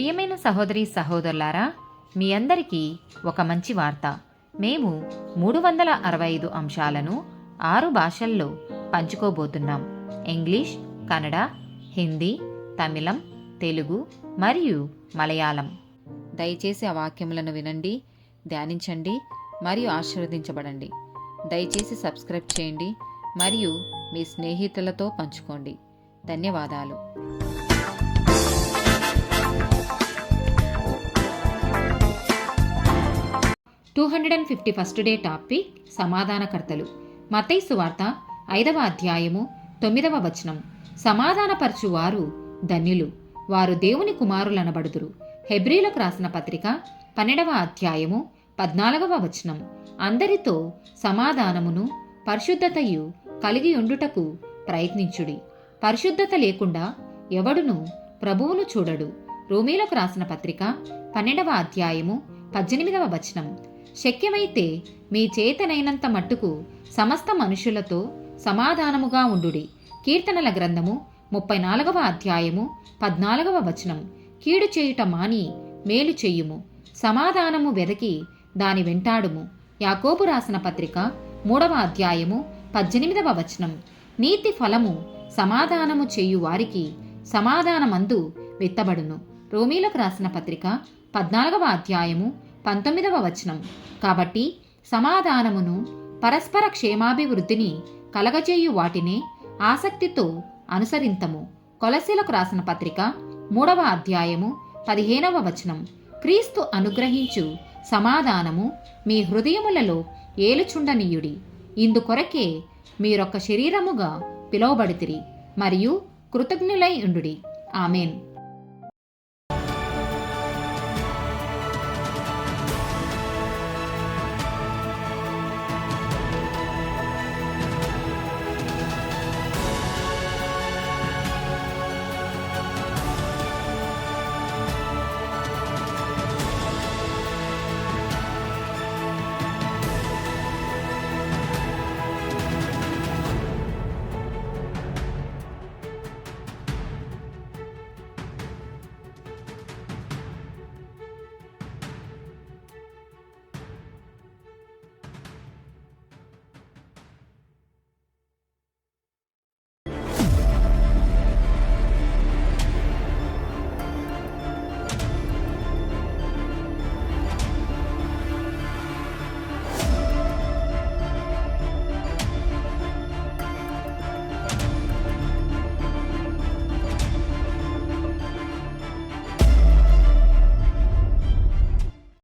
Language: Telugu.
ప్రియమైన సహోదరి సహోదరులారా, మీ అందరికీ ఒక మంచి వార్త. మేము 365 అంశాలను 6 భాషల్లో పంచుకోబోతున్నాం. ఇంగ్లీష్, కన్నడ, హిందీ, తమిళం, తెలుగు మరియు మలయాళం. దయచేసి ఆ వాక్యములను వినండి, ధ్యానించండి మరియు ఆశీర్వదించబడండి. దయచేసి సబ్స్క్రైబ్ చేయండి మరియు మీ స్నేహితులతో పంచుకోండి. ధన్యవాదాలు. 251st day topic సమాధానకర్తలు. మత్తయి సువార్త 5వ అధ్యాయము 9వ వచనం. సమాధానపరచువారు ధన్యులు, వారు దేవుని కుమారులనబడుదురు. హెబ్రీలకు రాసిన పత్రిక 12వ అధ్యాయము 14వ వచనం. అందరితో సమాధానమును పరిశుద్ధతయు కలిగి ఉండుటకు ప్రయత్నించుడి. పరిశుద్ధత లేకుండా ఎవడును ప్రభువును చూడడు. రోమీలకు రాసిన పత్రిక 12వ అధ్యాయము 18వ వచనం. శక్యమైతే మీ చేతనైనంత మట్టుకు సమస్త మనుషులతో సమాధానముగా ఉండుడి. కీర్తనల గ్రంథము 34వ అధ్యాయము 14వ వచనం. కీడు చేయుట మాని మేలు చెయ్యుము, సమాధానము వెదకి దాని వెంటాడుము. యాకోబు రాసిన పత్రిక 3వ అధ్యాయము 18వ వచనం. నీతి ఫలము సమాధానము చేయు వారికి సమాధానమందు విత్తబడును. రోమీలకు రాసిన పత్రిక 14వ అధ్యాయము 19వ వచనం. కాబట్టి సమాధానమును పరస్పర క్షేమాభివృద్ధిని కలగజేయు వాటినే ఆసక్తితో అనుసరింతము. కొలస్సీలకు రాసిన పత్రిక 3వ అధ్యాయము 15వ వచనం. క్రీస్తు అనుగ్రహించు సమాధానము మీ హృదయములలో ఏలుచుండనీయుడి. ఇందుకొరకే మీరొక్క శరీరముగా పిలువబడితిరి మరియు కృతజ్ఞులై ఉండుడి. ఆమేన్.